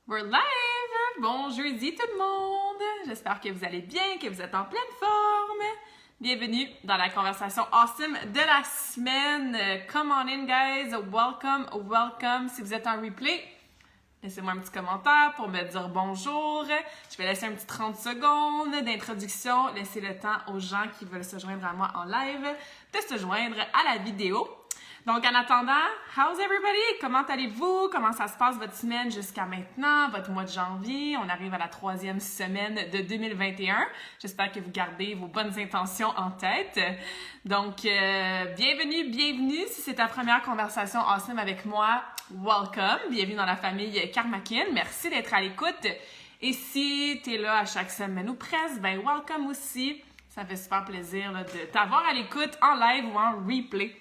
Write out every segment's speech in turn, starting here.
We're live! Bon jeudi tout le monde! J'espère que vous allez bien, que vous êtes en pleine forme. Bienvenue dans la conversation awesome de la semaine. Come on in guys, welcome, welcome. Si vous êtes en replay, laissez-moi un petit commentaire pour me dire bonjour. Je vais laisser un petit 30 secondes d'introduction. Laissez le temps aux gens qui veulent se joindre à moi en live de se joindre à la vidéo. Donc, en attendant, how's everybody? Comment allez-vous? Comment ça se passe votre semaine jusqu'à maintenant, votre mois de janvier? On arrive à la 3e semaine de 2021. J'espère que vous gardez vos bonnes intentions en tête. Donc, bienvenue. Si c'est ta première conversation awesome avec moi, welcome. Bienvenue dans la famille Karmakin. Merci d'être à l'écoute. Et si tu es là à chaque semaine ou presque, ben welcome aussi. Ça fait super plaisir là, de t'avoir à l'écoute en live ou en replay.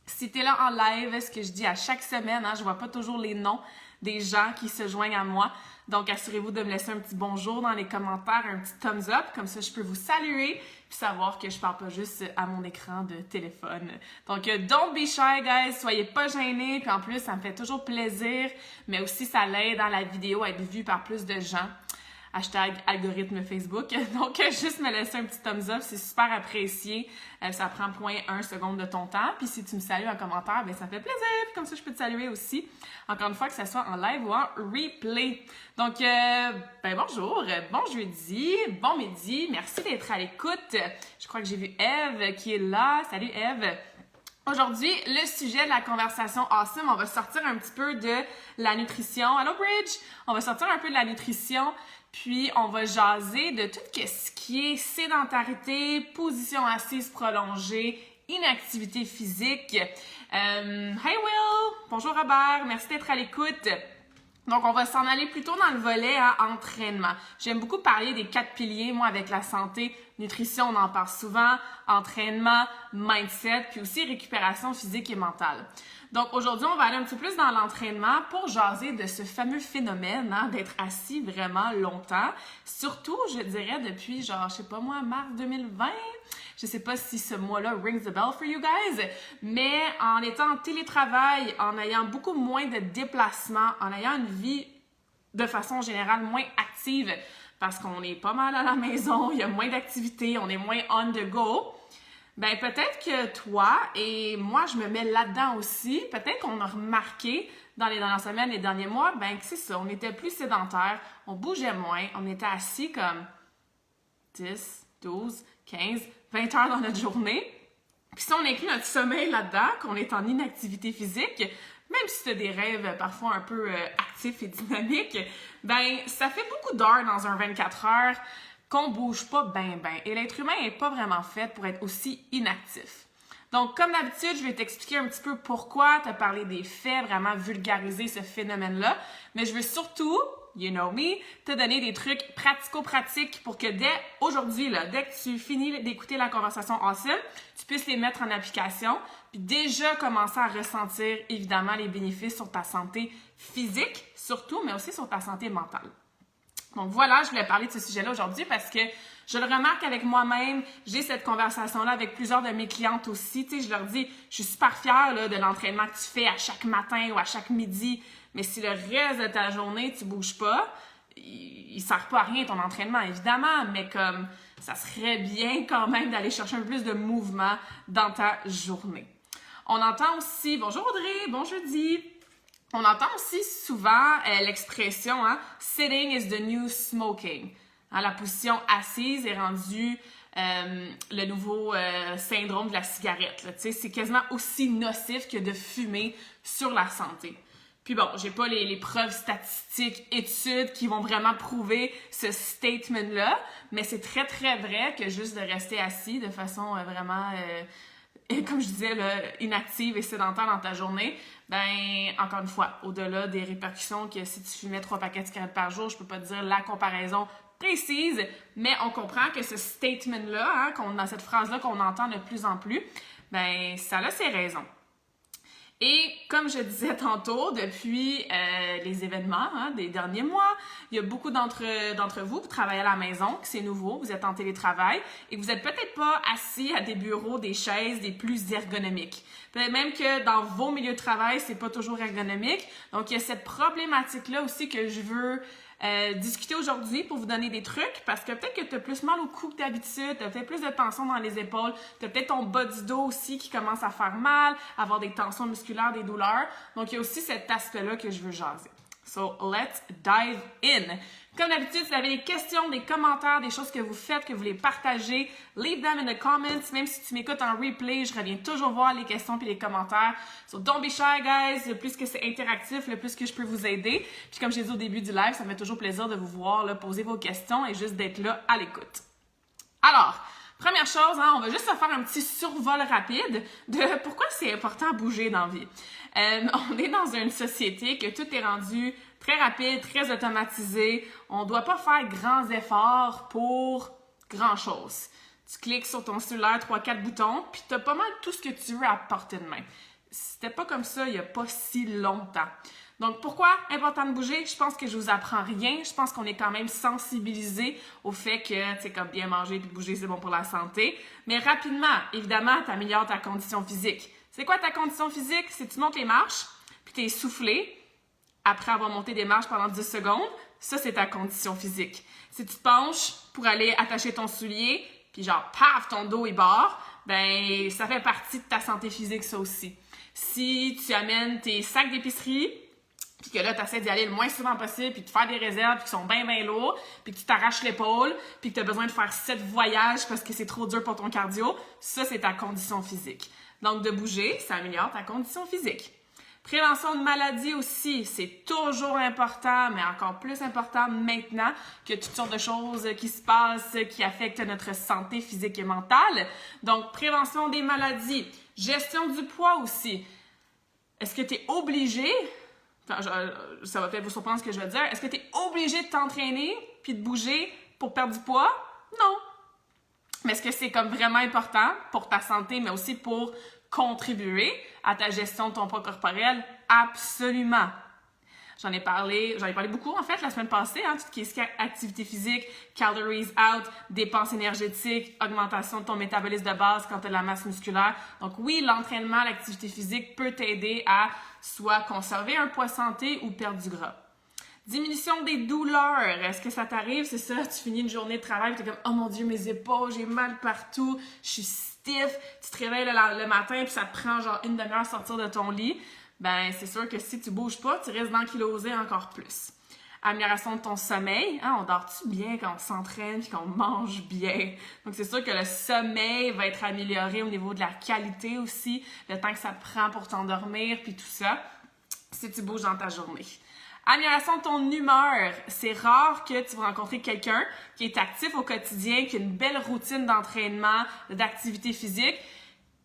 Si tu es là en live, ce que je dis à chaque semaine, je vois pas toujours les noms des gens qui se joignent à moi. Donc, assurez-vous de me laisser un petit bonjour dans les commentaires, un petit thumbs up. Comme ça, je peux vous saluer puis savoir que je parle pas juste à mon écran de téléphone. Donc, don't be shy, guys. Soyez pas gênés. Puis en plus, ça me fait toujours plaisir. Mais aussi, ça l'aide dans la vidéo à être vue par plus de gens. Hashtag algorithme Facebook. Donc, juste me laisser un petit thumbs up, c'est super apprécié. Ça prend 0.1 seconde de ton temps. Puis si tu me salues en commentaire, ben ça fait plaisir. Puis comme ça, je peux te saluer aussi. Encore une fois, que ce soit en live ou en replay. Donc, bonjour, bon jeudi, bon midi. Merci d'être à l'écoute. Je crois que j'ai vu Eve qui est là. Salut Eve. Aujourd'hui, le sujet de la conversation awesome, on va sortir un petit peu de la nutrition. Allô Bridge! On va sortir un peu de la nutrition. Puis, on va jaser de tout ce qui est sédentarité, position assise prolongée, inactivité physique. Hey Will! Bonjour Robert! Merci d'être à l'écoute. Donc, on va s'en aller plutôt dans le volet entraînement. J'aime beaucoup parler des 4 piliers, moi, avec la santé. Nutrition, on en parle souvent. Entraînement, mindset, puis aussi récupération physique et mentale. Donc, aujourd'hui, on va aller un petit peu plus dans l'entraînement pour jaser de ce fameux phénomène d'être assis vraiment longtemps. Surtout, je dirais, depuis, mars 2020. Je sais pas si ce mois-là rings the bell for you guys, mais en étant en télétravail, en ayant beaucoup moins de déplacements, en ayant une vie de façon générale moins active, parce qu'on est pas mal à la maison, il y a moins d'activités, on est moins on the go, ben peut-être que toi et moi, je me mets là-dedans aussi. Peut-être qu'on a remarqué dans les dernières semaines, les derniers mois, ben que c'est ça, on était plus sédentaire, on bougeait moins, on était assis comme 10, 12, 15, 20 heures dans notre journée. Puis si on inclut notre sommeil là-dedans, qu'on est en inactivité physique, même si tu as des rêves parfois un peu actifs et dynamiques, ben ça fait beaucoup d'heures dans un 24 heures qu'on bouge pas ben. Et l'être humain n'est pas vraiment fait pour être aussi inactif. Donc, comme d'habitude, je vais t'expliquer un petit peu pourquoi, te parler des faits, vraiment vulgariser ce phénomène-là. Mais je veux surtout, you know me, te donner des trucs pratico-pratiques pour que dès aujourd'hui, dès que tu finis d'écouter la conversation awesome, tu puisses les mettre en application, puis déjà commencer à ressentir, évidemment, les bénéfices sur ta santé physique, surtout, mais aussi sur ta santé mentale. Donc voilà, je voulais parler de ce sujet-là aujourd'hui parce que je le remarque avec moi-même, j'ai cette conversation-là avec plusieurs de mes clientes aussi. Tu sais, je leur dis, je suis super fière de l'entraînement que tu fais à chaque matin ou à chaque midi, mais si le reste de ta journée, tu bouges pas, il sert pas à rien ton entraînement, évidemment, mais comme ça serait bien quand même d'aller chercher un peu plus de mouvement dans ta journée. On entend aussi, bonjour Audrey, bon jeudi! On entend aussi souvent l'expression « sitting is the new smoking ». La position assise est rendue le nouveau syndrome de la cigarette. C'est quasiment aussi nocif que de fumer sur la santé. Puis bon, j'ai pas les preuves statistiques, études qui vont vraiment prouver ce statement-là, mais c'est très très vrai que juste de rester assis de façon vraiment... comme je disais, inactive et sédentaire dans ta journée, ben encore une fois, au-delà des répercussions que si tu fumais 3 paquets de cigarettes par jour, je peux pas te dire la comparaison précise, mais on comprend que ce statement-là, dans cette phrase-là qu'on entend de plus en plus, ben ça a ses raisons. Et comme je disais tantôt, depuis les événements des derniers mois, il y a beaucoup d'entre vous qui travaillent à la maison, que c'est nouveau, vous êtes en télétravail et vous n'êtes peut-être pas assis à des bureaux, des chaises, des plus ergonomiques. Peut-être même que dans vos milieux de travail, c'est pas toujours ergonomique. Donc, il y a cette problématique-là aussi que je veux discuter aujourd'hui pour vous donner des trucs, parce que peut-être que tu as plus mal au cou que d'habitude, tu as peut-être plus de tension dans les épaules, tu as peut-être ton bas du dos aussi qui commence à faire mal, avoir des tensions musculaires, des douleurs. Donc, il y a aussi cet aspect-là que je veux jaser. So, let's dive in. Comme d'habitude, si vous avez des questions, des commentaires, des choses que vous faites, que vous voulez partager, leave them in the comments. Même si tu m'écoutes en replay, je reviens toujours voir les questions et les commentaires. So, don't be shy, guys. Le plus que c'est interactif, le plus que je peux vous aider. Puis comme j'ai dit au début du live, ça me fait toujours plaisir de vous voir, là, poser vos questions et juste d'être là à l'écoute. Alors, première chose, on va juste se faire un petit survol rapide de pourquoi c'est important de bouger dans la vie. On est dans une société que tout est rendu très rapide, très automatisé. On ne doit pas faire grands efforts pour grand-chose. Tu cliques sur ton cellulaire, 3-4 boutons, puis tu as pas mal tout ce que tu veux à portée de main. C'était pas comme ça il n'y a pas si longtemps. Donc, pourquoi important de bouger? Je pense que je vous apprends rien. Je pense qu'on est quand même sensibilisé au fait que, tu sais, comme bien manger et bouger, c'est bon pour la santé. Mais rapidement, évidemment, tu améliores ta condition physique. C'est quoi ta condition physique? C'est que tu montes les marches, puis tu es essoufflé après avoir monté des marches pendant 10 secondes. Ça, c'est ta condition physique. Si tu te penches pour aller attacher ton soulier, puis genre, paf, ton dos est barre, ben ça fait partie de ta santé physique, ça aussi. Si tu amènes tes sacs d'épicerie, puis que là, tu essaies d'y aller le moins souvent possible, puis de faire des réserves qui sont bien, bien lourds, puis que tu t'arraches l'épaule, puis que tu as besoin de faire 7 voyages parce que c'est trop dur pour ton cardio, ça, c'est ta condition physique. Donc, de bouger, ça améliore ta condition physique. Prévention de maladies aussi, c'est toujours important, mais encore plus important maintenant que toutes sortes de choses qui se passent, qui affectent notre santé physique et mentale. Donc, prévention des maladies, gestion du poids aussi. Est-ce que tu es obligé... Ça va peut-être vous surprendre ce que je vais dire. Est-ce que tu es obligé de t'entraîner puis de bouger pour perdre du poids? Non. Mais est-ce que c'est comme vraiment important pour ta santé, mais aussi pour contribuer à ta gestion de ton poids corporel? Absolument. J'en ai parlé beaucoup en fait la semaine passée, tout ce qui est activité physique, calories out, dépenses énergétiques, augmentation de ton métabolisme de base quand tu as de la masse musculaire. Donc oui, l'entraînement, l'activité physique peut t'aider à soit conserver un poids santé ou perdre du gras. Diminution des douleurs. Est-ce que ça t'arrive? C'est ça, tu finis une journée de travail et tu es comme « Oh mon Dieu, mes épaules, j'ai mal partout, je suis stiff. » Tu te réveilles le matin puis ça te prend genre une demi-heure à sortir de ton lit. Ben c'est sûr que si tu bouges pas, tu risques d'ankyloser encore plus. Amélioration de ton sommeil. On dort-tu bien quand on s'entraîne et qu'on mange bien? Donc, c'est sûr que le sommeil va être amélioré au niveau de la qualité aussi, le temps que ça te prend pour t'endormir puis tout ça, si tu bouges dans ta journée. Amélioration de ton humeur. C'est rare que tu vas rencontrer quelqu'un qui est actif au quotidien, qui a une belle routine d'entraînement, d'activité physique,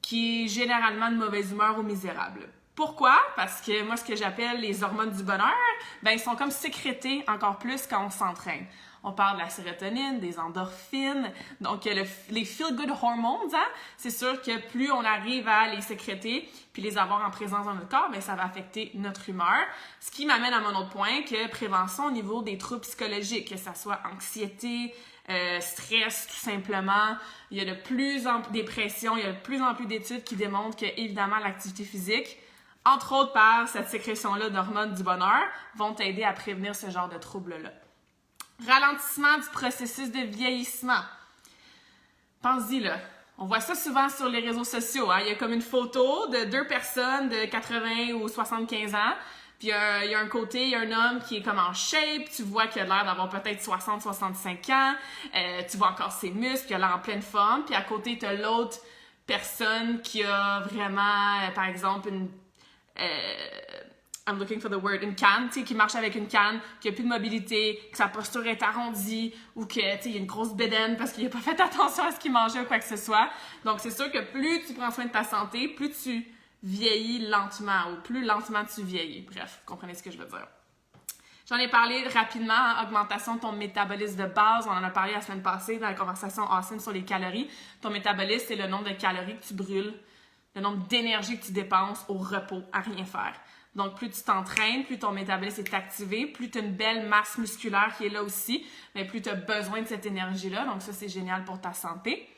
qui est généralement de mauvaise humeur ou misérable. Pourquoi? Parce que moi, ce que j'appelle les hormones du bonheur, ben ils sont comme sécrétés encore plus quand on s'entraîne. On parle de la sérotonine, des endorphines, donc les feel-good hormones, c'est sûr que plus on arrive à les sécréter puis les avoir en présence dans notre corps, ben ça va affecter notre humeur. Ce qui m'amène à mon autre point, que prévention au niveau des troubles psychologiques, que ça soit anxiété, stress tout simplement. Il y a de plus en plus dépression, il y a de plus en plus d'études qui démontrent que, évidemment, l'activité physique, entre autres par cette sécrétion-là d'hormones du bonheur, vont t'aider à prévenir ce genre de troubles-là. Ralentissement du processus de vieillissement. Pense-y, là. On voit ça souvent sur les réseaux sociaux. Il y a comme une photo de 2 personnes de 80 ou 75 ans. Puis il y a un côté, il y a un homme qui est comme en shape. Tu vois qu'il a l'air d'avoir peut-être 60-65 ans. Tu vois encore ses muscles, il a l'air en pleine forme. Puis à côté, tu as l'autre personne qui a vraiment, par exemple, I'm looking for the word, une canne, tu sais, qui marche avec une canne, qui a plus de mobilité, que sa posture est arrondie, ou que, tu sais, il y a une grosse bédaine parce qu'il n'a pas fait attention à ce qu'il mangeait ou quoi que ce soit. Donc, c'est sûr que plus tu prends soin de ta santé, plus tu vieillis lentement, ou plus lentement tu vieillis. Bref, vous comprenez ce que je veux dire. J'en ai parlé rapidement, augmentation de ton métabolisme de base. On en a parlé la semaine passée dans la conversation Awesome sur les calories. Ton métabolisme, c'est le nombre de calories que tu brûles, le nombre d'énergie que tu dépenses au repos, à rien faire. Donc, plus tu t'entraînes, plus ton métabolisme est activé, plus tu as une belle masse musculaire qui est là aussi, mais plus tu as besoin de cette énergie-là. Donc, ça, c'est génial pour ta santé.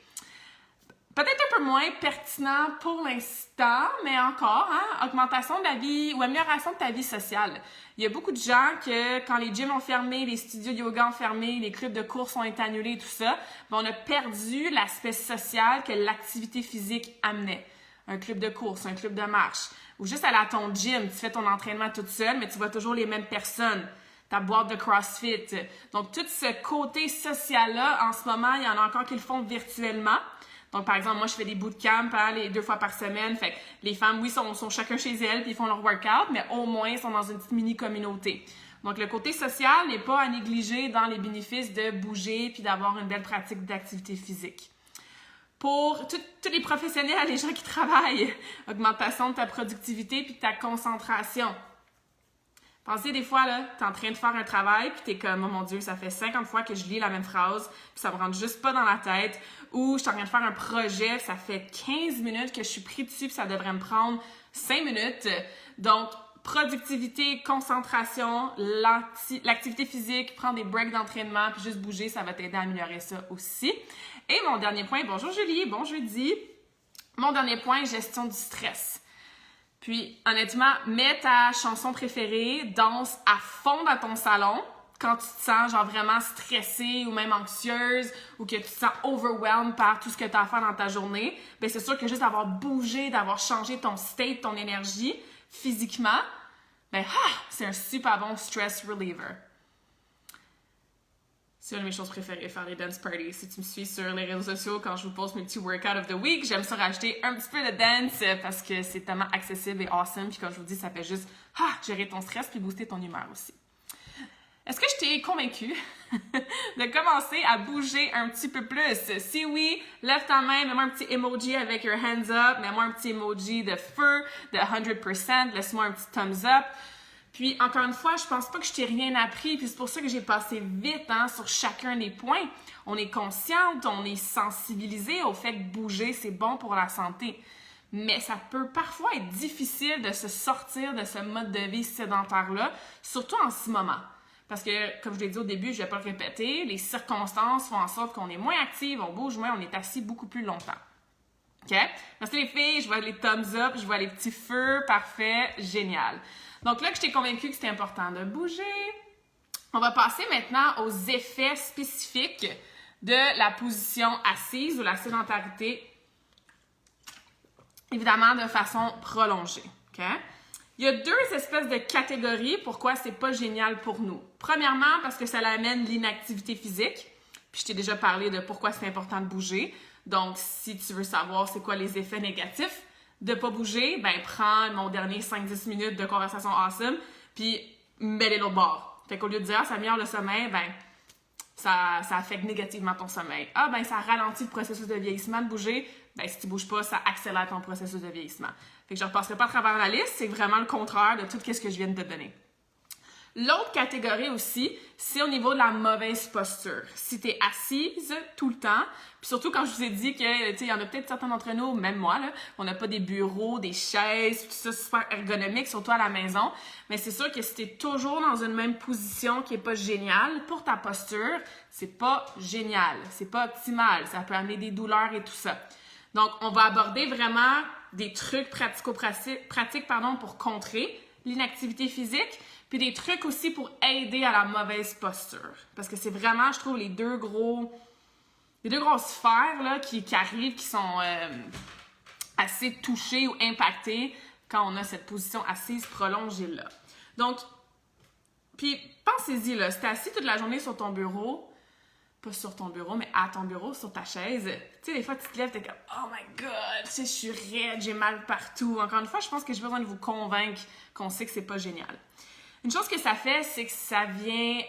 Peut-être un peu moins pertinent pour l'instant, mais encore, hein, augmentation de la vie ou amélioration de ta vie sociale. Il y a beaucoup de gens que quand les gyms ont fermé, les studios de yoga ont fermé, les clubs de course ont été annulés et tout ça, ben on a perdu l'aspect social que l'activité physique amenait. Un club de course, un club de marche, ou juste aller à ton gym, tu fais ton entraînement toute seule, mais tu vois toujours les mêmes personnes. Ta boîte de CrossFit. Donc, tout ce côté social-là, en ce moment, il y en a encore qui le font virtuellement. Donc, par exemple, moi, je fais des bootcamps les 2 fois par semaine. Fait que les femmes, oui, sont chacun chez elles puis ils font leur workout, mais au moins, ils sont dans une petite mini-communauté. Donc, le côté social n'est pas à négliger dans les bénéfices de bouger puis d'avoir une belle pratique d'activité physique. Pour tous les professionnels, les gens qui travaillent, augmentation de ta productivité puis de ta concentration. Pensez des fois, là, t'es en train de faire un travail, puis t'es comme, oh mon Dieu, ça fait 50 fois que je lis la même phrase, puis ça me rentre juste pas dans la tête. Ou je suis en train de faire un projet, ça fait 15 minutes que je suis pris dessus, puis ça devrait me prendre 5 minutes. Donc, productivité, concentration, l'activité physique, prendre des breaks d'entraînement, puis juste bouger, ça va t'aider à améliorer ça aussi. Et mon dernier point, bonjour Julie, bon jeudi. Mon dernier point, gestion du stress. Puis, honnêtement, mets ta chanson préférée, danse à fond dans ton salon quand tu te sens genre vraiment stressée ou même anxieuse ou que tu te sens overwhelmed par tout ce que tu as à faire dans ta journée. Bien, c'est sûr que juste d'avoir bougé, d'avoir changé ton state, ton énergie physiquement, ben, c'est un super bon stress reliever. C'est une de mes choses préférées, faire les dance parties. Si tu me suis sur les réseaux sociaux, quand je vous poste mes petits workouts of the week, j'aime ça rajouter un petit peu de dance parce que c'est tellement accessible et awesome. Puis comme je vous dis, ça fait juste gérer ton stress puis booster ton humeur aussi. Est-ce que je t'ai convaincue de commencer à bouger un petit peu plus? Si oui, lève ta main, mets-moi un petit emoji avec your hands up, mets-moi un petit emoji de feu, de 100%, laisse-moi un petit thumbs up. Puis, encore une fois, je pense pas que je t'ai rien appris, puis c'est pour ça que j'ai passé vite sur chacun des points. On est consciente, on est sensibilisé au fait que bouger, c'est bon pour la santé. Mais ça peut parfois être difficile de se sortir de ce mode de vie sédentaire-là, surtout en ce moment. Parce que, comme je l'ai dit au début, je vais pas le répéter, les circonstances font en sorte qu'on est moins active, on bouge moins, on est assis beaucoup plus longtemps. OK? Merci les filles, je vois les thumbs up, je vois les petits feux, parfait, génial. Donc là que je t'ai convaincue que c'était important de bouger, on va passer maintenant aux effets spécifiques de la position assise ou la sédentarité, évidemment de façon prolongée. Okay? Il y a 2 espèces de catégories pourquoi c'est pas génial pour nous. Premièrement, parce que ça amène l'inactivité physique, puis je t'ai déjà parlé de pourquoi c'est important de bouger. Donc, si tu veux savoir c'est quoi les effets négatifs de pas bouger, ben prends mon dernier 5-10 minutes de conversation awesome, puis mets-les l'autre bord. Fait qu'au lieu de dire ça améliore le sommeil, ben ça affecte négativement ton sommeil. Ben ça ralentit le processus de vieillissement de bouger, ben si tu bouges pas, ça accélère ton processus de vieillissement. Fait que je repasserai pas à travers la liste, c'est vraiment le contraire de tout ce que je viens de te donner. L'autre catégorie aussi, c'est au niveau de la mauvaise posture. Si tu es assise tout le temps, puis surtout quand je vous ai dit que, tu sais, il y en a peut-être certains d'entre nous, même moi, là, on n'a pas des bureaux, des chaises, tout ça super ergonomique, surtout à la maison, mais c'est sûr que si tu es toujours dans une même position qui est pas géniale, pour ta posture, c'est pas génial, c'est pas optimal, ça peut amener des douleurs et tout ça. Donc, on va aborder vraiment des trucs pratiques pour contrer l'inactivité physique, puis des trucs aussi pour aider à la mauvaise posture. Parce que c'est vraiment, je trouve, les deux grosses sphères là, qui arrivent, qui sont assez touchées ou impactées quand on a cette position assise prolongée là. Donc, puis pensez-y, là, si t'es assis toute la journée sur ton bureau, pas sur ton bureau, mais à ton bureau, sur ta chaise, tu sais, des fois, tu te lèves, t'es comme « Oh my God, tu sais, je suis raide, j'ai mal partout. » Encore une fois, je pense que j'ai besoin de vous convaincre qu'on sait que c'est pas génial. Une chose que ça fait, c'est que ça vient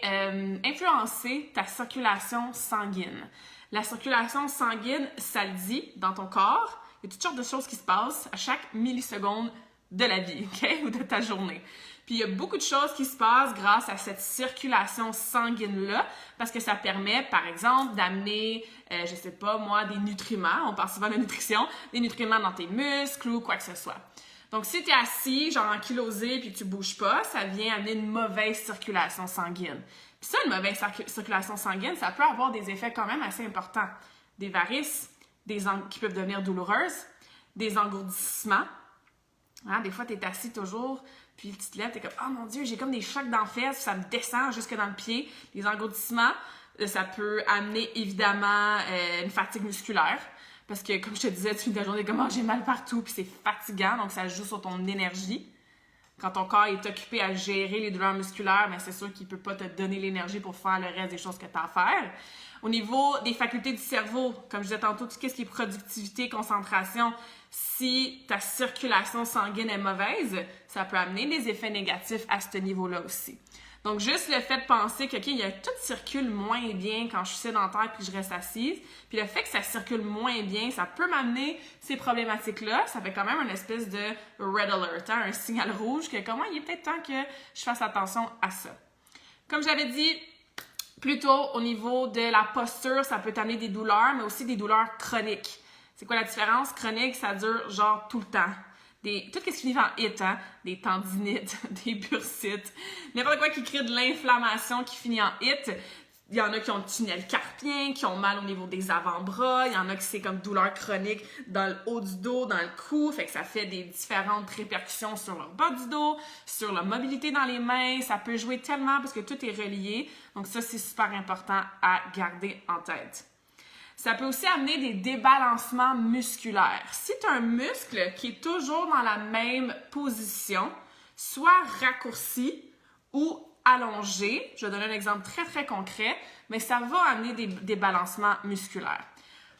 influencer ta circulation sanguine. La circulation sanguine, ça le dit dans ton corps. Il y a toutes sortes de choses qui se passent à chaque milliseconde de la vie, OK? Ou de ta journée. Puis il y a beaucoup de choses qui se passent grâce à cette circulation sanguine-là, parce que ça permet, par exemple, d'amener, je sais pas moi, des nutriments, on parle souvent de nutrition, des nutriments dans tes muscles ou quoi que ce soit. Donc, si tu es assis, genre ankylosé, puis que tu bouges pas, ça vient amener une mauvaise circulation sanguine. Puis ça, une mauvaise circulation sanguine, ça peut avoir des effets quand même assez importants. Des varices, qui peuvent devenir douloureuses, des engourdissements. Hein, des fois, tu es assis toujours, puis tu te lèves, tu es comme « Oh mon Dieu, j'ai comme des chocs dans les fesses, ça me descend jusque dans le pied. » Les engourdissements, ça peut amener évidemment une fatigue musculaire. Parce que, comme je te disais, tu finis ta journée comme « Oh, j'ai mal partout », puis c'est fatigant, donc ça joue sur ton énergie. Quand ton corps est occupé à gérer les douleurs musculaires, bien, c'est sûr qu'il ne peut pas te donner l'énergie pour faire le reste des choses que tu as à faire. Au niveau des facultés du cerveau, comme je disais tantôt, tout ce qui est productivité, concentration, si ta circulation sanguine est mauvaise, ça peut amener des effets négatifs à ce niveau-là aussi. Donc, juste le fait de penser que, OK, tout circule moins bien quand je suis sédentaire puis je reste assise, puis le fait que ça circule moins bien, ça peut m'amener ces problématiques-là. Ça fait quand même une espèce de red alert, hein, un signal rouge que comment il est peut-être temps que je fasse attention à ça. Comme j'avais dit, plutôt au niveau de la posture, ça peut t'amener des douleurs, mais aussi des douleurs chroniques. C'est quoi la différence? Chronique, ça dure genre tout le temps. Tout ce qui finit en it, hein? Des tendinites, des bursites, n'importe quoi qui crée de l'inflammation qui finit en it. Il y en a qui ont le tunnel carpien, qui ont mal au niveau des avant-bras. Il y en a qui c'est comme douleur chronique dans le haut du dos, dans le cou. Fait que ça fait des différentes répercussions sur le bas du dos, sur la mobilité dans les mains. Ça peut jouer tellement parce que tout est relié. Donc ça, c'est super important à garder en tête. Ça peut aussi amener des débalancements musculaires. Si tu as un muscle qui est toujours dans la même position, soit raccourci ou allongé, je vais donner un exemple très, très concret, mais ça va amener des débalancements musculaires.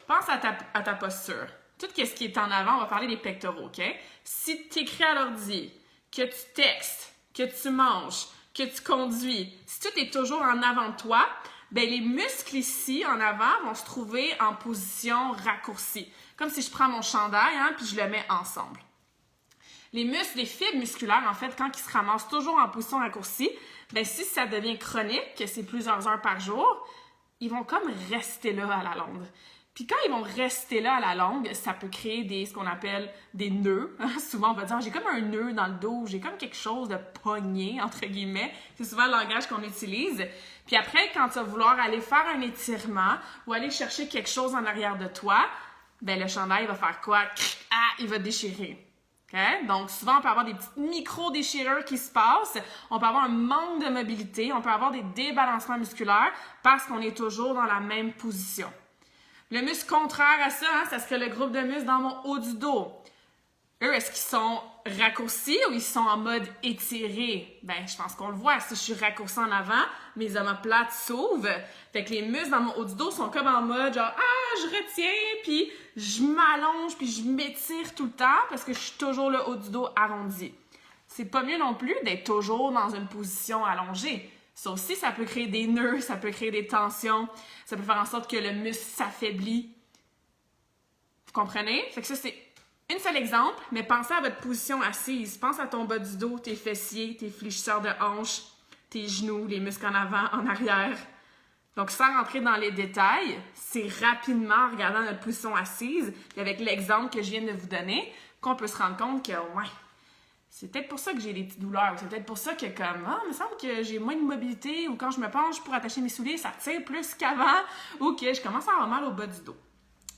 Pense à ta posture. Tout ce qui est en avant, on va parler des pectoraux, OK? Si tu écris à l'ordi, que tu textes, que tu manges, que tu conduis, si tout est toujours en avant de toi, bien, les muscles ici, en avant, vont se trouver en position raccourcie. Comme si je prends mon chandail, hein, puis je le mets ensemble. Les muscles, les fibres musculaires, en fait, quand ils se ramassent toujours en position raccourcie, bien, si ça devient chronique, que c'est plusieurs heures par jour, ils vont comme rester là à la longue. Puis quand ils vont rester là à la longue, ça peut créer ce qu'on appelle des nœuds. Souvent, on va dire « j'ai comme un nœud dans le dos, j'ai comme quelque chose de pogné », entre guillemets. C'est souvent le langage qu'on utilise. Puis après, quand tu vas vouloir aller faire un étirement ou aller chercher quelque chose en arrière de toi, ben le chandail va faire quoi? Ah, il va déchirer. Okay? Donc, souvent, on peut avoir des petites micro-déchirures qui se passent. On peut avoir un manque de mobilité. On peut avoir des débalancements musculaires parce qu'on est toujours dans la même position. Le muscle contraire à ça, hein, ça serait le groupe de muscles dans mon haut du dos. Eux, est-ce qu'ils sont raccourcis ou ils sont en mode étiré? Ben, je pense qu'on le voit. Si je suis raccourci en avant, mes omoplates s'ouvrent. Fait que les muscles dans mon haut du dos sont comme en mode genre « Ah, je retiens, puis je m'allonge, puis je m'étire tout le temps parce que je suis toujours le haut du dos arrondi. » C'est pas mieux non plus d'être toujours dans une position allongée. Ça aussi, ça peut créer des nœuds, ça peut créer des tensions, ça peut faire en sorte que le muscle s'affaiblit. Vous comprenez? Fait que ça, c'est un seul exemple, mais pensez à votre position assise. Pense à ton bas du dos, tes fessiers, tes fléchisseurs de hanches, tes genoux, les muscles en avant, en arrière. Donc, sans rentrer dans les détails, c'est rapidement, en regardant notre position assise, et avec l'exemple que je viens de vous donner, qu'on peut se rendre compte que, ouais, c'est peut-être pour ça que j'ai des petites douleurs. C'est peut-être pour ça que, il me semble que j'ai moins de mobilité, ou quand je me penche pour attacher mes souliers, ça tire plus qu'avant, ou que je commence à avoir mal au bas du dos.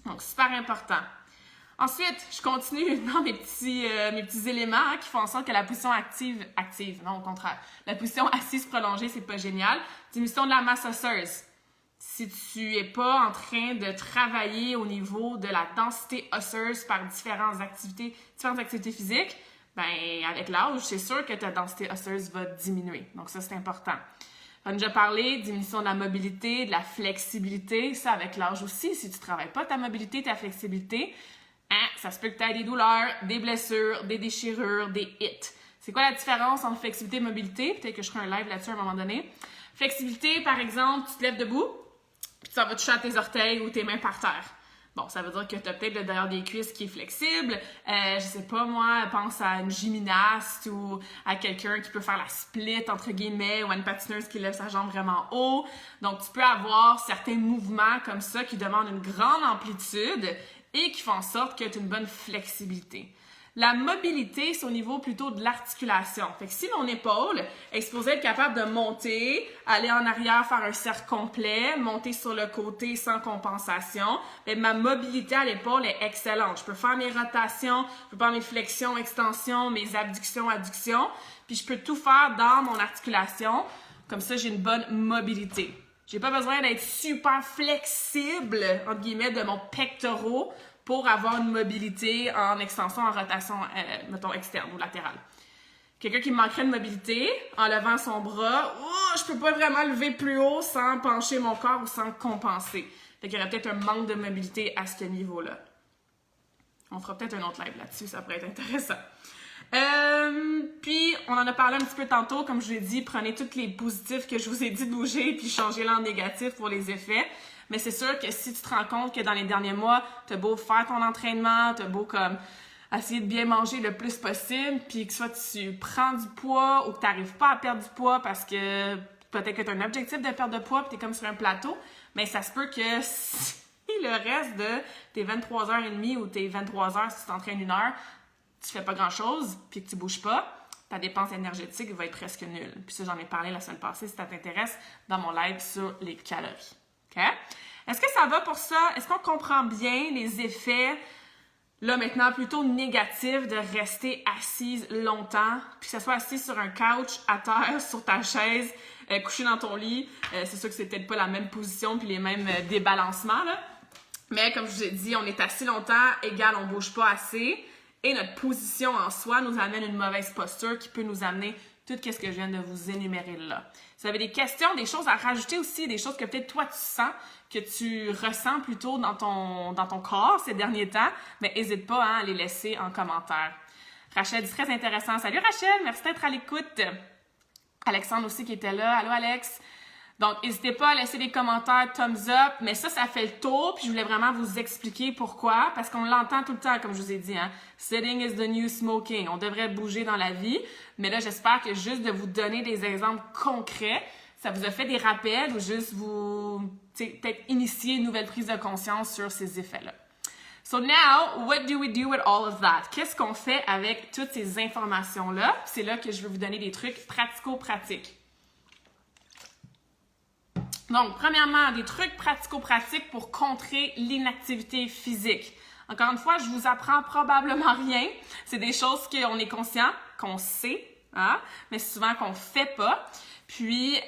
Donc, super important. Ensuite, je continue dans mes petits éléments hein, qui font en sorte que la position active, non, au contraire, la position assise prolongée, c'est pas génial. Diminution de la masse osseuse. Si tu es pas en train de travailler au niveau de la densité osseuse par différentes activités physiques, ben avec l'âge, c'est sûr que ta densité osseuse va diminuer. Donc ça, c'est important. On a déjà parlé, diminution de la mobilité, de la flexibilité. Ça, avec l'âge aussi, si tu ne travailles pas ta mobilité, ta flexibilité, hein, ça se peut que tu aies des douleurs, des blessures, des déchirures, des hits. C'est quoi la différence entre flexibilité et mobilité? Peut-être que je ferai un live là-dessus à un moment donné. Flexibilité, par exemple, tu te lèves debout, puis ça va toucher à tes orteils ou tes mains par terre. Bon, ça veut dire que tu as peut-être le derrière des cuisses qui est flexible. Je sais pas, moi, pense à une gymnaste ou à quelqu'un qui peut faire la split, entre guillemets, ou à une patineuse qui lève sa jambe vraiment haut. Donc, tu peux avoir certains mouvements comme ça qui demandent une grande amplitude et qui font en sorte que tu as une bonne flexibilité. La mobilité, c'est au niveau plutôt de l'articulation. Fait que si mon épaule est supposée être capable de monter, aller en arrière, faire un cercle complet, monter sur le côté sans compensation, bien, ma mobilité à l'épaule est excellente. Je peux faire mes rotations, je peux faire mes flexions, extensions, mes abductions, adductions, puis je peux tout faire dans mon articulation. Comme ça, j'ai une bonne mobilité. J'ai pas besoin d'être super flexible, entre guillemets, de mon pectoraux pour avoir une mobilité en extension, en rotation, mettons, externe ou latérale. Quelqu'un qui manquerait de mobilité, en levant son bras, je peux pas vraiment lever plus haut sans pencher mon corps ou sans compenser. Fait qu'il y aurait peut-être un manque de mobilité à ce niveau-là. On fera peut-être un autre live là-dessus, ça pourrait être intéressant. Puis, on en a parlé un petit peu tantôt, comme je l'ai dit, prenez tous les positifs que je vous ai dit de bouger, puis changez-les en négatifs pour les effets. Mais c'est sûr que si tu te rends compte que dans les derniers mois, t'as beau faire ton entraînement, t'as beau comme essayer de bien manger le plus possible, puis que soit tu prends du poids ou que t'arrives pas à perdre du poids parce que peut-être que t'as un objectif de perdre de poids puis t'es comme sur un plateau, mais ça se peut que si le reste de tes 23h30 ou tes 23h si tu t'entraînes 1 heure, tu fais pas grand-chose puis que tu bouges pas, ta dépense énergétique va être presque nulle. Puis ça, j'en ai parlé la semaine passée si ça t'intéresse dans mon live sur les calories. OK? Est-ce que ça va pour ça? Est-ce qu'on comprend bien les effets, là maintenant, plutôt négatifs de rester assise longtemps, puis que ce soit assis sur un couch, à terre, sur ta chaise, couché dans ton lit? C'est sûr que c'est peut-être pas la même position puis les mêmes débalancements, là. Mais comme je vous ai dit, on est assis longtemps, égal, on bouge pas assez. Et notre position en soi nous amène une mauvaise posture qui peut nous amener tout ce que je viens de vous énumérer là. Si vous avez des questions, des choses à rajouter aussi, des choses que peut-être toi tu sens, que tu ressens plutôt dans ton corps ces derniers temps, mais n'hésite pas à les laisser en commentaire. Rachel dit très intéressant. Salut Rachel, merci d'être à l'écoute. Alexandre aussi qui était là. Allô Alex. Donc, n'hésitez pas à laisser des commentaires, thumbs up, mais ça fait le tour, puis je voulais vraiment vous expliquer pourquoi, parce qu'on l'entend tout le temps, comme je vous ai dit, hein. Sitting is the new smoking. On devrait bouger dans la vie, mais là, j'espère que juste de vous donner des exemples concrets, ça vous a fait des rappels ou juste vous, peut-être initier une nouvelle prise de conscience sur ces effets-là. So now, what do we do with all of that? Qu'est-ce qu'on fait avec toutes ces informations-là? C'est là que je vais vous donner des trucs pratico-pratiques. Donc, premièrement, des trucs pratico-pratiques pour contrer l'inactivité physique. Encore une fois, je vous apprends probablement rien. C'est des choses qu'on est conscient, qu'on sait, hein, mais souvent qu'on fait pas. Puis,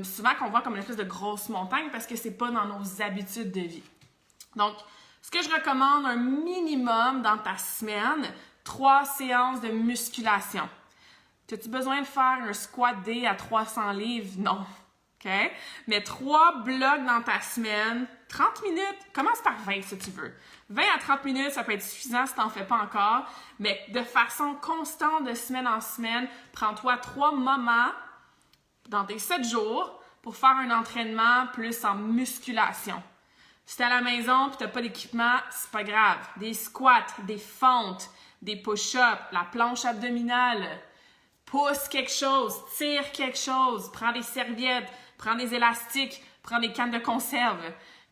souvent qu'on voit comme une espèce de grosse montagne parce que c'est pas dans nos habitudes de vie. Donc, ce que je recommande, un minimum dans ta semaine, 3 séances de musculation. As-tu besoin de faire un squat day à 300 livres? Non. OK? Mais 3 blocs dans ta semaine, 30 minutes, commence par 20 si tu veux. 20 à 30 minutes, ça peut être suffisant si tu n'en fais pas encore, mais de façon constante de semaine en semaine, prends-toi 3 moments dans tes 7 jours pour faire un entraînement plus en musculation. Si tu es à la maison et tu n'as pas d'équipement, c'est pas grave. Des squats, des fentes, des push-ups, la planche abdominale, pousse quelque chose, tire quelque chose, prends des serviettes, prends des élastiques, prends des cannes de conserve.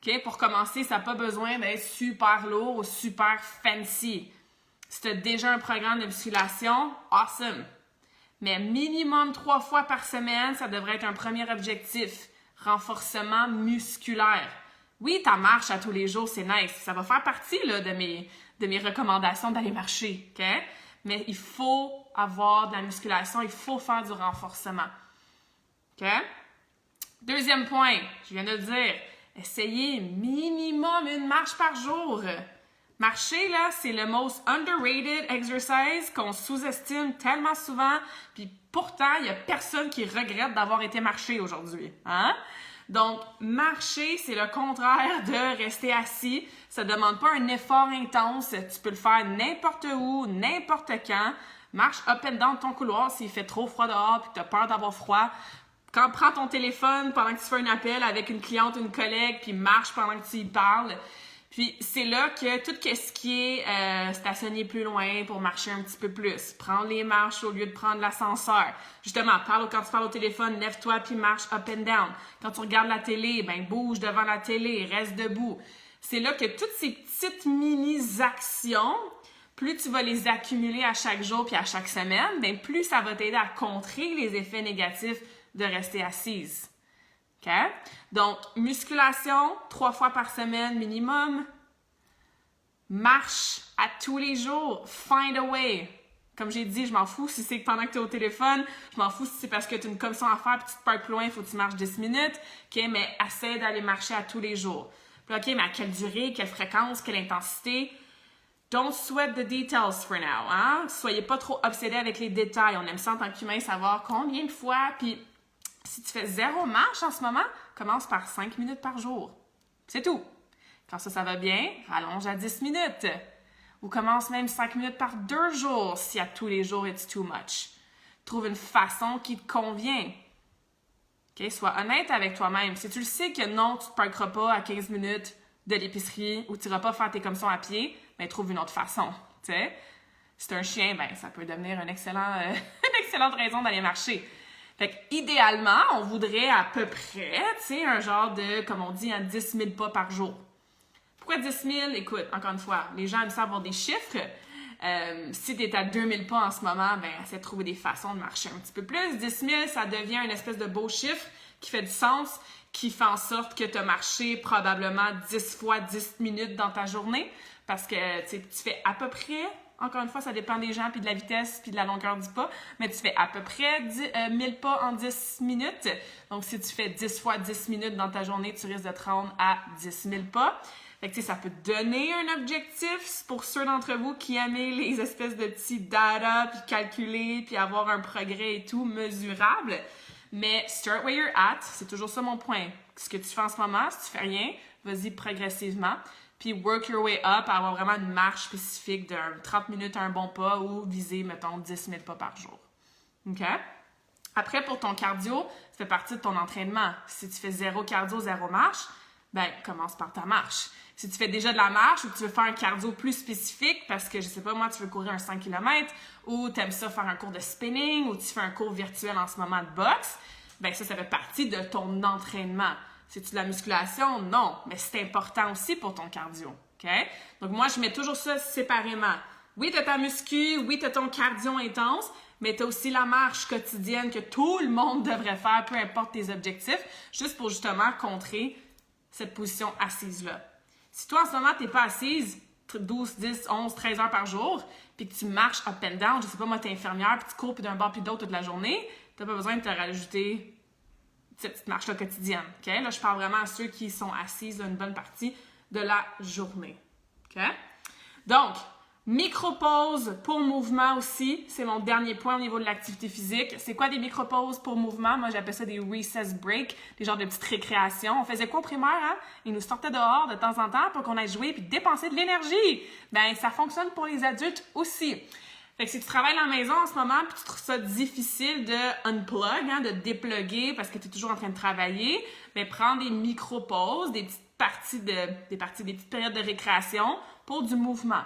Okay? Pour commencer, ça n'a pas besoin d'être super lourd ou super fancy. Si tu as déjà un programme de musculation, awesome. Mais minimum 3 fois par semaine, ça devrait être un premier objectif. Renforcement musculaire. Oui, ta marche à tous les jours, c'est nice. Ça va faire partie là, de mes recommandations d'aller marcher. Okay? Mais il faut avoir de la musculation, il faut faire du renforcement. OK? Deuxième point, je viens de le dire, essayez minimum une marche par jour. Marcher, là, c'est le most underrated exercise qu'on sous-estime tellement souvent, puis pourtant, il n'y a personne qui regrette d'avoir été marcher aujourd'hui. Hein? Donc, marcher, c'est le contraire de rester assis. Ça ne demande pas un effort intense. Tu peux le faire n'importe où, n'importe quand. Marche up and down ton couloir s'il fait trop froid dehors et que tu as peur d'avoir froid. Prends ton téléphone pendant que tu fais un appel avec une cliente ou une collègue, puis marche pendant que tu y parles. Puis c'est là que tout ce qui est stationner plus loin pour marcher un petit peu plus. Prendre les marches au lieu de prendre l'ascenseur. Justement, quand tu parles au téléphone, lève-toi puis marche up and down. Quand tu regardes la télé, ben bouge devant la télé, reste debout. C'est là que toutes ces petites mini-actions plus tu vas les accumuler à chaque jour puis à chaque semaine, bien plus ça va t'aider à contrer les effets négatifs de rester assise. OK? Donc, musculation, 3 fois par semaine minimum. Marche à tous les jours. Find a way. Comme j'ai dit, je m'en fous si c'est pendant que tu es au téléphone. Je m'en fous si c'est parce que tu as une commission à faire et tu te parques plus loin, il faut que tu marches 10 minutes. OK? Mais essaie d'aller marcher à tous les jours. Puis, OK, mais à quelle durée, quelle fréquence, quelle intensité? Don't sweat the details for now. Hein? Soyez pas trop obsédés avec les détails. On aime ça en tant qu'humain, savoir combien de fois. Puis, si tu fais 0 marche en ce moment, commence par 5 minutes par jour. C'est tout. Quand ça va bien, rallonge à 10 minutes. Ou commence même 5 minutes par 2 jours si à tous les jours, it's too much. Trouve une façon qui te convient. Okay? Sois honnête avec toi-même. Si tu le sais que non, tu ne te parqueras pas à 15 minutes de l'épicerie ou tu n'iras pas faire tes commissions à pied, ben trouve une autre façon. T'sais? Si tu es un chien, ben ça peut devenir une excellente raison d'aller marcher. Fait que, idéalement, on voudrait à peu près, un genre de, comme on dit, 10 000 pas par jour. Pourquoi 10 000? Écoute, encore une fois, les gens aiment ça avoir des chiffres. Si tu es à 2 000 pas en ce moment, ben essaie de trouver des façons de marcher un petit peu plus. 10 000, ça devient une espèce de beau chiffre qui fait du sens, qui fait en sorte que tu as marché probablement 10 fois 10 minutes dans ta journée. Parce que tu fais à peu près, encore une fois, ça dépend des gens, puis de la vitesse, puis de la longueur du pas, mais tu fais à peu près 1000 pas en 10 minutes. Donc, si tu fais 10 fois 10 minutes dans ta journée, tu risques de te rendre à 10 000 pas. Fait que, ça peut donner un objectif pour ceux d'entre vous qui aiment les espèces de petits data, puis calculer, puis avoir un progrès et tout mesurable. Mais start where you're at, c'est toujours ça mon point. Ce que tu fais en ce moment, si tu fais rien, vas-y progressivement. Puis work your way up à avoir vraiment une marche spécifique de 30 minutes à un bon pas ou viser, mettons, 10 000 pas par jour. OK? Après, pour ton cardio, ça fait partie de ton entraînement. Si tu fais 0 cardio, 0 marche, ben commence par ta marche. Si tu fais déjà de la marche ou que tu veux faire un cardio plus spécifique parce que, je sais pas, moi, tu veux courir un 5 km ou tu aimes ça faire un cours de spinning ou tu fais un cours virtuel en ce moment de boxe, ben ça fait partie de ton entraînement. C'est-tu de la musculation? Non, mais c'est important aussi pour ton cardio. OK? Donc, moi, je mets toujours ça séparément. Oui, tu as ta muscu, oui, tu as ton cardio intense, mais tu as aussi la marche quotidienne que tout le monde devrait faire, peu importe tes objectifs, juste pour justement contrer cette position assise-là. Si toi, en ce moment, tu n'es pas assise 12, 10, 11, 13 heures par jour, puis que tu marches up and down, je sais pas, moi, tu es infirmière, puis tu cours puis d'un bord puis d'autre toute la journée, tu n'as pas besoin de te rajouter cette petite marche-là quotidienne. Okay? Là, je parle vraiment à ceux qui sont assises une bonne partie de la journée. Okay? Donc, micro-pauses pour mouvement aussi. C'est mon dernier point au niveau de l'activité physique. C'est quoi des micro-pauses pour mouvement? Moi, j'appelle ça des recess breaks, des genres de petites récréations. On faisait quoi au primaire? Hein? Ils nous sortaient dehors de temps en temps pour qu'on aille jouer puis dépenser de l'énergie. Ben, ça fonctionne pour les adultes aussi. Fait que si tu travailles à la maison en ce moment puis tu trouves ça difficile de unplug, hein, de dépluguer parce que tu es toujours en train de travailler, ben prends des micro-pauses, des petites périodes de récréation pour du mouvement.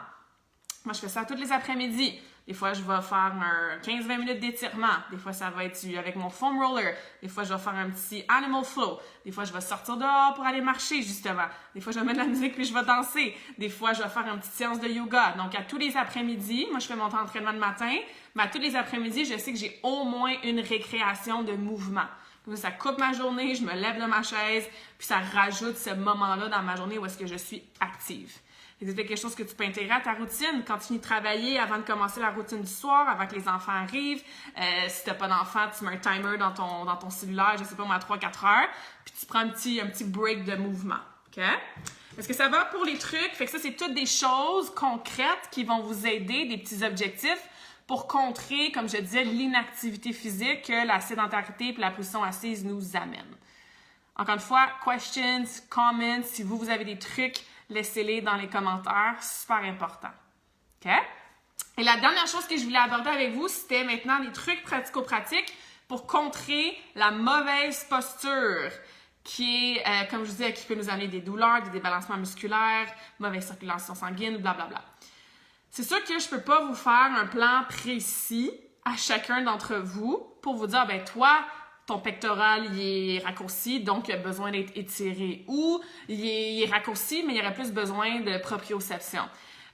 Moi, je fais ça tous les après-midi. Des fois, je vais faire un 15-20 minutes d'étirement. Des fois, ça va être avec mon foam roller. Des fois, je vais faire un petit animal flow. Des fois, je vais sortir dehors pour aller marcher, justement. Des fois, je vais mettre de la musique puis je vais danser. Des fois, je vais faire une petite séance de yoga. Donc, à tous les après-midi, moi, je fais mon temps d'entraînement le matin, mais à tous les après-midi, je sais que j'ai au moins une récréation de mouvement. Comme ça coupe ma journée, je me lève de ma chaise, puis ça rajoute ce moment-là dans ma journée où est-ce que je suis active. C'est quelque chose que tu peux intégrer à ta routine. Quand tu finis de travailler, avant de commencer la routine du soir, avant que les enfants arrivent, si tu n'as pas d'enfants, tu mets un timer dans ton cellulaire, je sais pas moi, à 3-4 heures, puis tu prends un petit break de mouvement. OK? Est-ce que ça va pour les trucs? Fait que ça, c'est toutes des choses concrètes qui vont vous aider, des petits objectifs pour contrer, comme je disais, l'inactivité physique que la sédentarité et la position assise nous amènent. Encore une fois, questions, comments, si vous avez des trucs, laissez-les dans les commentaires, super important. OK? Et la dernière chose que je voulais aborder avec vous, c'était maintenant des trucs pratico-pratiques pour contrer la mauvaise posture qui est, comme je vous disais, qui peut nous amener des douleurs, des débalancements musculaires, mauvaise circulation sanguine, blablabla. C'est sûr que je ne peux pas vous faire un plan précis à chacun d'entre vous pour vous dire, ben toi, ton pectoral, il est raccourci, donc il a besoin d'être étiré. Ou il est raccourci, mais il y aurait plus besoin de proprioception.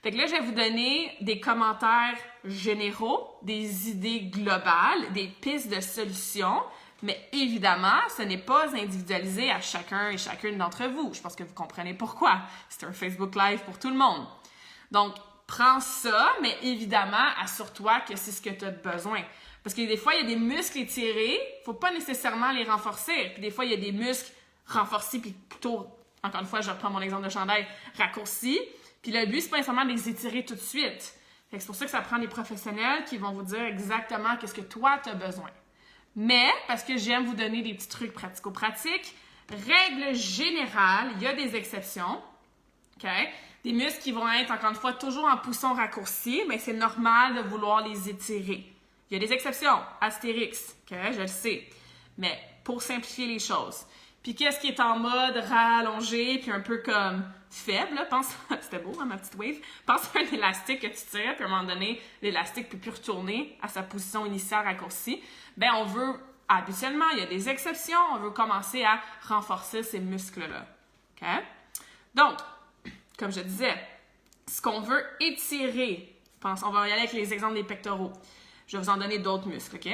Fait que là, je vais vous donner des commentaires généraux, des idées globales, des pistes de solutions, mais évidemment, ce n'est pas individualisé à chacun et chacune d'entre vous. Je pense que vous comprenez pourquoi. C'est un Facebook Live pour tout le monde. Donc, prends ça, mais évidemment, assure-toi que c'est ce que tu as besoin. Parce que des fois, il y a des muscles étirés, il ne faut pas nécessairement les renforcer. Puis des fois, il y a des muscles renforcés, puis plutôt, encore une fois, je reprends mon exemple de chandail, raccourcis. Puis le but, c'est pas nécessairement de les étirer tout de suite. Fait que c'est pour ça que ça prend des professionnels qui vont vous dire exactement qu'est-ce que toi, tu as besoin. Mais, parce que j'aime vous donner des petits trucs pratico-pratiques, règle générale, il y a des exceptions. OK? Des muscles qui vont être, encore une fois, toujours en poussant raccourci, mais c'est normal de vouloir les étirer. Il y a des exceptions, Astérix, OK? Je le sais. Mais pour simplifier les choses. Puis qu'est-ce qui est en mode rallongé, puis un peu comme faible, là, pense, c'était beau, hein, ma petite wave, pense à un élastique que tu tires, puis à un moment donné, l'élastique peut plus retourner à sa position initiale raccourcie. Ben on veut, habituellement, il y a des exceptions, on veut commencer à renforcer ces muscles-là. OK? Donc, comme je disais, ce qu'on veut étirer, on va y aller avec les exemples des pectoraux. Je vais vous en donner d'autres muscles, OK?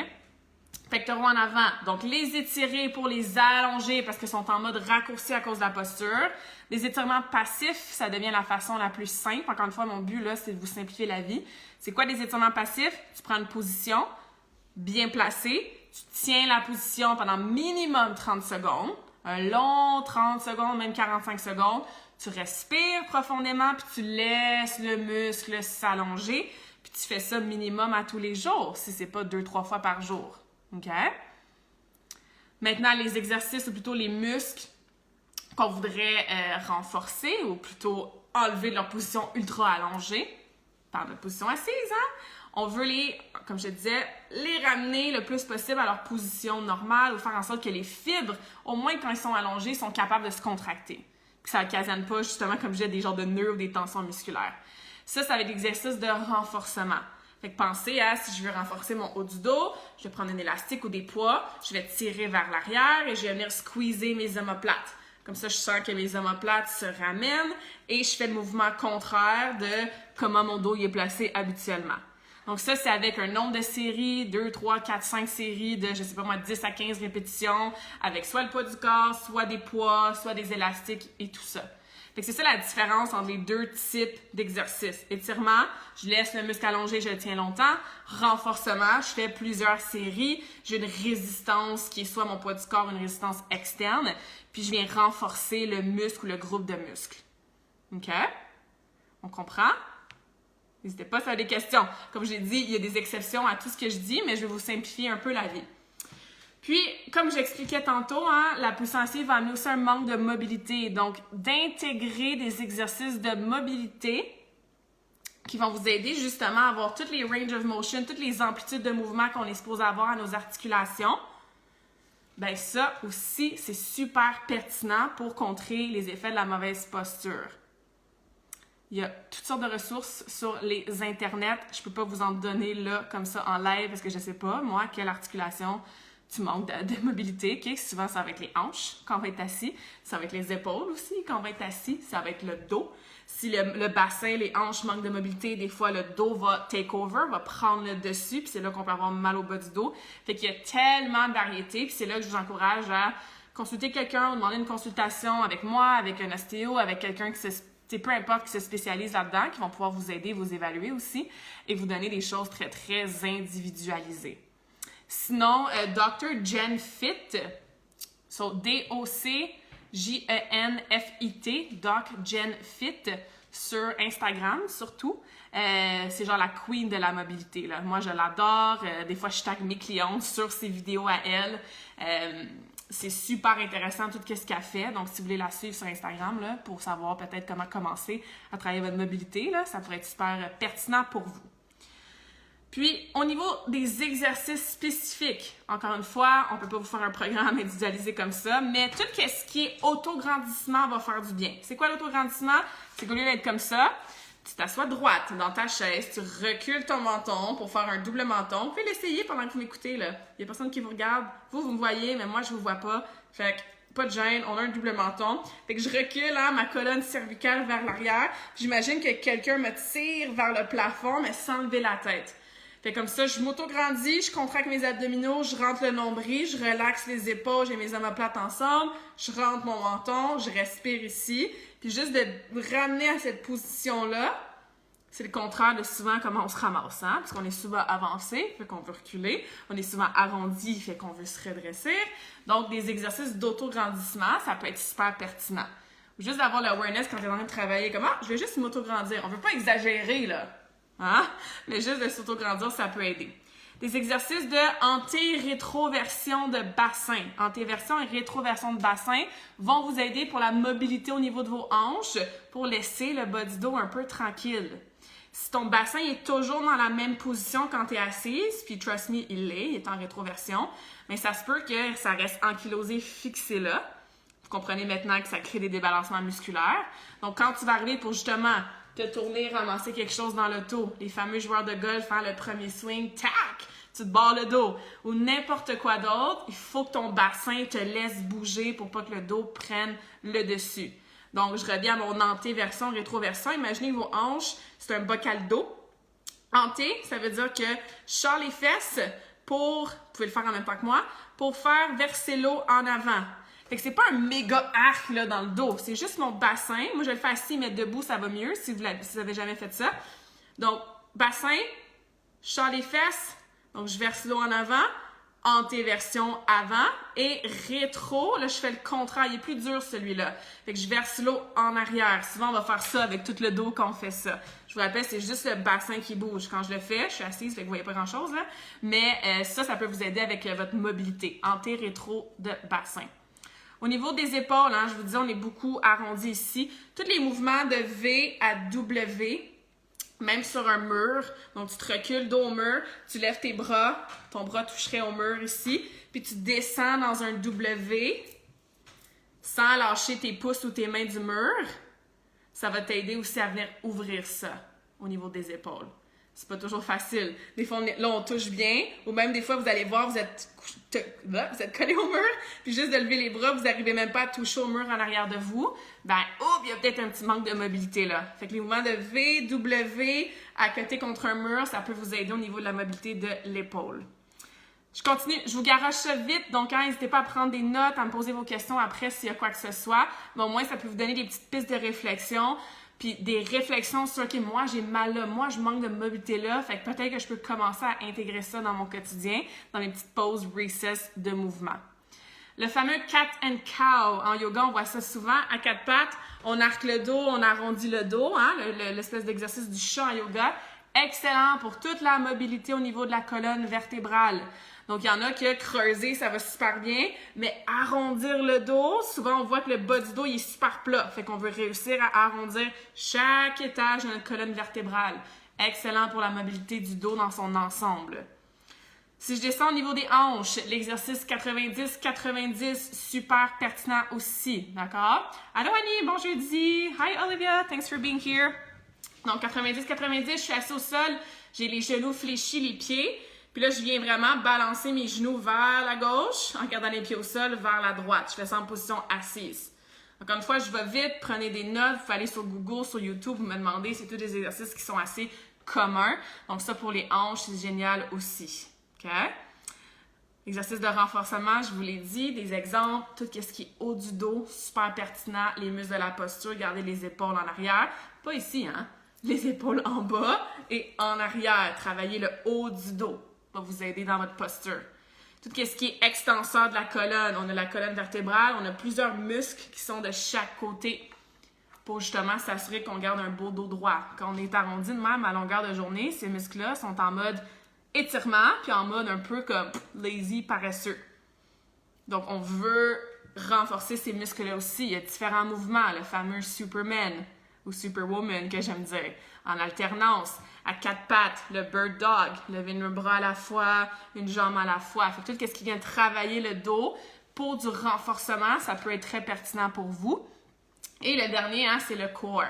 Pectoraux en avant, donc les étirer pour les allonger parce qu'ils sont en mode raccourci à cause de la posture. Les étirements passifs, ça devient la façon la plus simple. Encore une fois, mon but, là, c'est de vous simplifier la vie. C'est quoi des étirements passifs? Tu prends une position bien placée, tu tiens la position pendant minimum 30 secondes, un long 30 secondes, même 45 secondes. Tu respires profondément, puis tu laisses le muscle s'allonger, puis tu fais ça minimum à tous les jours, si c'est pas 2-3 fois par jour. OK? Maintenant, les exercices, ou plutôt les muscles qu'on voudrait renforcer, ou plutôt enlever de leur position ultra allongée, par notre position assise, hein? On veut les, comme je disais, les ramener le plus possible à leur position normale, ou faire en sorte que les fibres, au moins quand ils sont allongés, sont capables de se contracter. Que ça n'occasionne pas, justement, comme je disais, des genres de nœuds ou des tensions musculaires. Ça va être l'exercice de renforcement. Fait que pensez à, si je veux renforcer mon haut du dos, je vais prendre un élastique ou des poids, je vais tirer vers l'arrière et je vais venir squeezer mes omoplates. Comme ça, je sens que mes omoplates se ramènent et je fais le mouvement contraire de comment mon dos y est placé habituellement. Donc ça, c'est avec un nombre de séries, 2, 3, 4, 5 séries de, je sais pas moi, 10 à 15 répétitions, avec soit le poids du corps, soit des poids, soit des élastiques et tout ça. Fait que c'est ça la différence entre les deux types d'exercices. Étirement, je laisse le muscle allongé, je le tiens longtemps. Renforcement, je fais plusieurs séries. J'ai une résistance qui est soit mon poids du corps, une résistance externe, puis je viens renforcer le muscle ou le groupe de muscles. OK? On comprend? N'hésitez pas si vous avez des questions. Comme je l'ai dit, il y a des exceptions à tout ce que je dis, mais je vais vous simplifier un peu la vie. Puis, comme j'expliquais tantôt, hein, la position assise va amener aussi un manque de mobilité. Donc, d'intégrer des exercices de mobilité qui vont vous aider justement à avoir toutes les range of motion, toutes les amplitudes de mouvement qu'on est supposé avoir à nos articulations. Bien, ça aussi, c'est super pertinent pour contrer les effets de la mauvaise posture. Il y a toutes sortes de ressources sur les internets. Je ne peux pas vous en donner là, comme ça, en live, parce que je ne sais pas, moi, quelle articulation tu manques de mobilité. Okay? Souvent, ça va être les hanches quand on va être assis. Ça va être les épaules aussi quand on va être assis. Ça va être le dos. Si le bassin, les hanches manquent de mobilité, des fois, le dos va take over, va prendre le dessus, puis c'est là qu'on peut avoir mal au bas du dos. Fait qu'il y a tellement de variétés, puis c'est là que je vous encourage à consulter quelqu'un ou demander une consultation avec moi, avec un ostéo, avec quelqu'un peu importe qui se spécialise là-dedans, qui vont pouvoir vous aider, vous évaluer aussi, et vous donner des choses très, très individualisées. Sinon, Dr. Jen Fit, so D-O-C-J-E-N-F-I-T, Doc Jen Fit, sur Instagram surtout. C'est genre la queen de la mobilité, là. Moi, je l'adore. Des fois, je tag mes clientes sur ses vidéos à elle. C'est super intéressant tout ce qu'elle fait. Donc, si vous voulez la suivre sur Instagram, là, pour savoir peut-être comment commencer à travailler votre mobilité, là, ça pourrait être super pertinent pour vous. Puis, au niveau des exercices spécifiques, encore une fois, on ne peut pas vous faire un programme individualisé comme ça, mais tout ce qui est autograndissement va faire du bien. C'est quoi l'autograndissement? C'est qu'au lieu d'être comme ça, tu t'assois droite dans ta chaise, tu recules ton menton pour faire un double menton. Vous pouvez l'essayer pendant que vous m'écoutez, là. Il n'y a personne qui vous regarde. Vous me voyez, mais moi, je ne vous vois pas. Fait que pas de gêne, on a un double menton. Fait que je recule ma colonne cervicale vers l'arrière. J'imagine que quelqu'un me tire vers le plafond, mais sans lever la tête. Fait comme ça, je m'auto-grandis, je contracte mes abdominaux, je rentre le nombril, je relaxe les épaules, j'ai mes omoplates ensemble, je rentre mon menton, je respire ici. Puis juste de ramener à cette position-là, c'est le contraire de souvent comment on se ramasse, hein? Parce qu'on est souvent avancé, fait qu'on veut reculer. On est souvent arrondi, fait qu'on veut se redresser. Donc, des exercices d'auto-grandissement, ça peut être super pertinent. Juste d'avoir l'awareness quand tu es en train de travailler, comme je vais juste m'auto-grandir. On veut pas exagérer, là. Hein? Mais juste de s'auto-grandir, ça peut aider. Des exercices de anté-rétroversion de bassin. Antéversion et rétroversion de bassin vont vous aider pour la mobilité au niveau de vos hanches, pour laisser le bas du dos un peu tranquille. Si ton bassin est toujours dans la même position quand tu es assise, puis trust me, il est en rétroversion, mais ça se peut que ça reste ankylosé fixé là. Vous comprenez maintenant que ça crée des débalancements musculaires. Donc, quand tu vas arriver pour justement te tourner, ramasser quelque chose dans l'auto, les fameux joueurs de golf, faire le premier swing, tac, tu te barres le dos, ou n'importe quoi d'autre, il faut que ton bassin te laisse bouger pour pas que le dos prenne le dessus. Donc, je reviens à mon antéversion, rétroversion. Imaginez vos hanches, c'est un bocal d'eau. Anté, ça veut dire que je sors les fesses pour, vous pouvez le faire en même temps que moi, pour faire verser l'eau en avant. Fait que c'est pas un méga arc là, dans le dos, c'est juste mon bassin. Moi, je vais le faire assis, mais debout, ça va mieux si vous n'avez jamais fait ça. Donc, bassin, je sors les fesses, donc je verse l'eau en avant. Antéversion avant et rétro, là je fais le contraire, il est plus dur celui-là. Fait que je verse l'eau en arrière. Souvent on va faire ça avec tout le dos quand on fait ça. Je vous rappelle, c'est juste le bassin qui bouge. Quand je le fais, je suis assise, fait que vous voyez pas grand-chose là, mais ça peut vous aider avec votre mobilité. Anté-rétro de bassin. Au niveau des épaules, je vous dis, on est beaucoup arrondi ici. Tous les mouvements de V à W, même sur un mur, donc tu te recules dos au mur, tu lèves tes bras, ton bras toucherait au mur ici, puis tu descends dans un W sans lâcher tes pouces ou tes mains du mur. Ça va t'aider aussi à venir ouvrir ça au niveau des épaules. C'est pas toujours facile. Des fois, là, on touche bien, ou même des fois, vous allez voir, vous êtes collé au mur, puis juste de lever les bras, vous n'arrivez même pas à toucher au mur en arrière de vous. Il y a peut-être un petit manque de mobilité là. Fait que les mouvements de V, W, à côté contre un mur, ça peut vous aider au niveau de la mobilité de l'épaule. Je continue, je vous garoche ça vite, donc n'hésitez pas à prendre des notes, à me poser vos questions après s'il y a quoi que ce soit. Mais au moins, ça peut vous donner des petites pistes de réflexion. Puis des réflexions sur, OK, moi, j'ai mal là, moi, je manque de mobilité là, fait que peut-être que je peux commencer à intégrer ça dans mon quotidien, dans mes petites pauses recess de mouvement. Le fameux cat and cow, en yoga, on voit ça souvent. À quatre pattes, on arque le dos, on arrondit le dos, l'espèce d'exercice du chat en yoga. Excellent pour toute la mobilité au niveau de la colonne vertébrale. Donc, il y en a que creuser, ça va super bien, mais arrondir le dos, souvent, on voit que le bas du dos, il est super plat. Fait qu'on veut réussir à arrondir chaque étage de notre colonne vertébrale. Excellent pour la mobilité du dos dans son ensemble. Si je descends au niveau des hanches, l'exercice 90-90, super pertinent aussi, d'accord? Allô Annie, bon jeudi! Hi Olivia, thanks for being here. Donc 90-90, je suis assise au sol, j'ai les genoux fléchis, les pieds. Puis là, je viens vraiment balancer mes genoux vers la gauche en gardant les pieds au sol vers la droite. Je fais ça en position assise. Encore une fois, je vais vite, prenez des notes, vous pouvez aller sur Google, sur YouTube, vous me demandez, c'est tous des exercices qui sont assez communs. Donc ça, pour les hanches, c'est génial aussi. OK? Exercice de renforcement, je vous l'ai dit, des exemples, tout ce qui est haut du dos, super pertinent, les muscles de la posture, gardez les épaules en arrière. Pas ici, hein? Les épaules en bas et en arrière. Travaillez le haut du dos. Va vous aider dans votre posture. Tout ce qui est extenseur de la colonne, on a la colonne vertébrale, on a plusieurs muscles qui sont de chaque côté pour justement s'assurer qu'on garde un beau dos droit. Quand on est arrondi de même à longueur de journée, ces muscles-là sont en mode étirement, puis en mode un peu comme lazy, paresseux. Donc, on veut renforcer ces muscles-là aussi. Il y a différents mouvements, le fameux Superman ou Superwoman que j'aime dire, en alternance, à quatre pattes, le bird dog, lever le bras à la fois, une jambe à la fois. Fait que tout ce qui vient travailler le dos pour du renforcement, ça peut être très pertinent pour vous. Et le dernier, c'est le core.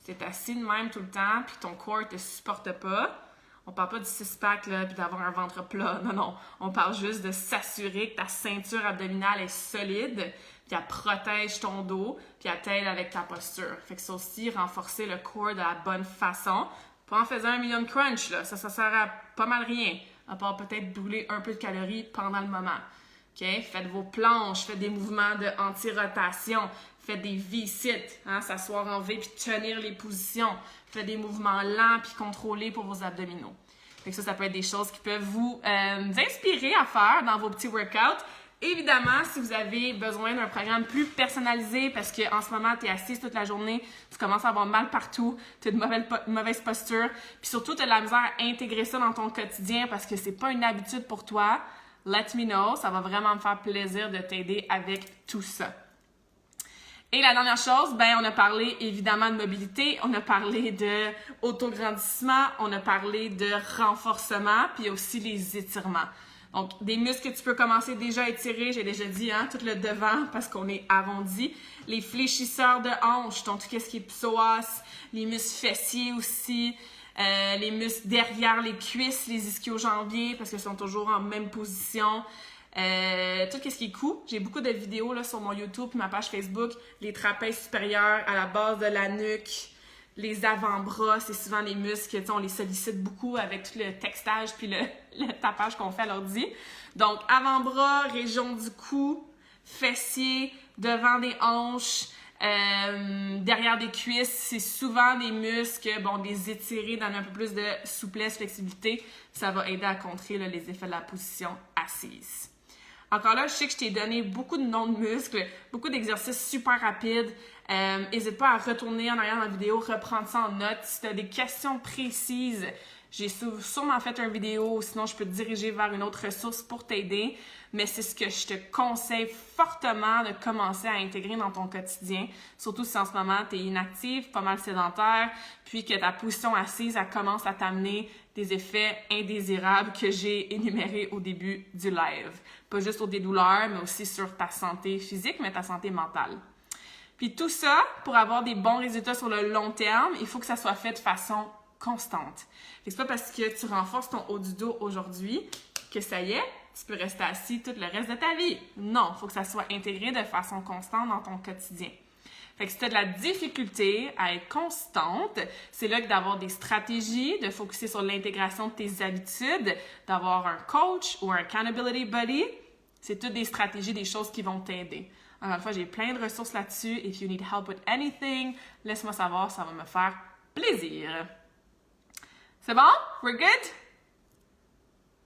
C'est assis de même tout le temps, puis ton corps ne te supporte pas. On parle pas du six-pack là, puis d'avoir un ventre plat. Non, non. On parle juste de s'assurer que ta ceinture abdominale est solide, puis elle protège ton dos, puis elle t'aide avec ta posture. Fait que c'est aussi renforcer le corps de la bonne façon. Pas en faisant 1 million de crunch, là. Ça sert à pas mal rien. À part peut-être brûler un peu de calories pendant le moment. OK? Faites vos planches, faites des mouvements de anti-rotation, faites des V-sit, hein, s'asseoir en V puis tenir les positions. Faites des mouvements lents puis contrôlés pour vos abdominaux. Fait que ça peut être des choses qui peuvent vous inspirer à faire dans vos petits workouts. Évidemment, si vous avez besoin d'un programme plus personnalisé parce qu'en ce moment, tu es assise toute la journée, tu commences à avoir mal partout, tu as de mauvaise posture, puis surtout, tu as de la misère à intégrer ça dans ton quotidien parce que c'est pas une habitude pour toi, let me know. Ça va vraiment me faire plaisir de t'aider avec tout ça. Et la dernière chose, on a parlé évidemment de mobilité, on a parlé de autograndissement, on a parlé de renforcement, puis aussi les étirements. Donc, des muscles que tu peux commencer déjà à étirer, j'ai déjà dit, hein, tout le devant parce qu'on est arrondi. Les fléchisseurs de hanches, donc tout ce qui est psoas, les muscles fessiers aussi, les muscles derrière les cuisses, les ischio-jambiers parce qu'ils sont toujours en même position. Tout ce qui est cou. J'ai beaucoup de vidéos là, sur mon YouTube et ma page Facebook. Les trapèzes supérieurs à la base de la nuque. Les avant-bras, c'est souvent les muscles, on les sollicite beaucoup avec tout le textage puis le tapage qu'on fait à l'ordi. Donc, avant-bras, région du cou, fessiers, devant des hanches, derrière des cuisses, c'est souvent des muscles, les étirer, donner un peu plus de souplesse, flexibilité. Ça va aider à contrer là, les effets de la position assise. Encore là, je sais que je t'ai donné beaucoup de noms de muscles, beaucoup d'exercices super rapides. N'hésite pas à retourner en arrière dans la vidéo, reprendre ça en note. Si tu as des questions précises, j'ai sûrement fait une vidéo, sinon je peux te diriger vers une autre ressource pour t'aider. Mais c'est ce que je te conseille fortement de commencer à intégrer dans ton quotidien. Surtout si en ce moment tu es inactive, pas mal sédentaire, puis que ta position assise, elle commence à t'amener des effets indésirables que j'ai énumérés au début du live. Pas juste sur des douleurs, mais aussi sur ta santé physique, mais ta santé mentale. Puis tout ça, pour avoir des bons résultats sur le long terme, il faut que ça soit fait de façon constante. C'est pas parce que tu renforces ton haut du dos aujourd'hui que ça y est, tu peux rester assis tout le reste de ta vie. Non, il faut que ça soit intégré de façon constante dans ton quotidien. Fait que si tu as de la difficulté à être constante, c'est là que d'avoir des stratégies, de focuser sur l'intégration de tes habitudes, d'avoir un coach ou un accountability buddy, c'est toutes des stratégies, des choses qui vont t'aider. Encore une fois, j'ai plein de ressources là-dessus. If you need help with anything, laisse-moi savoir, ça va me faire plaisir. C'est bon? We're good?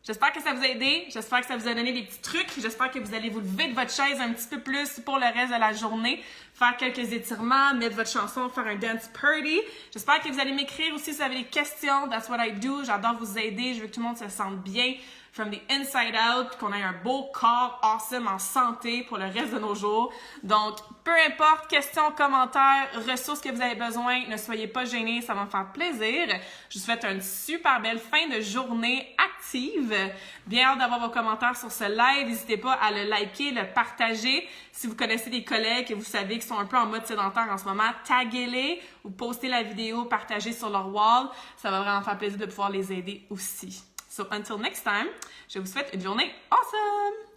J'espère que ça vous a aidé. J'espère que ça vous a donné des petits trucs. J'espère que vous allez vous lever de votre chaise un petit peu plus pour le reste de la journée. Faire quelques étirements, mettre votre chanson, faire un dance party. J'espère que vous allez m'écrire aussi si vous avez des questions. That's what I do. J'adore vous aider. Je veux que tout le monde se sente bien. From the inside out, qu'on ait un beau corps awesome en santé pour le reste de nos jours. Donc, peu importe, questions, commentaires, ressources que vous avez besoin, ne soyez pas gênés, ça va me faire plaisir. Je vous souhaite une super belle fin de journée active. Bien hâte d'avoir vos commentaires sur ce live. N'hésitez pas à le liker, le partager. Si vous connaissez des collègues que vous savez qui sont un peu en mode sédentaire en ce moment, taguez-les ou postez la vidéo, partagez sur leur wall. Ça va vraiment faire plaisir de pouvoir les aider aussi. So, until next time, je vous souhaite une journée awesome!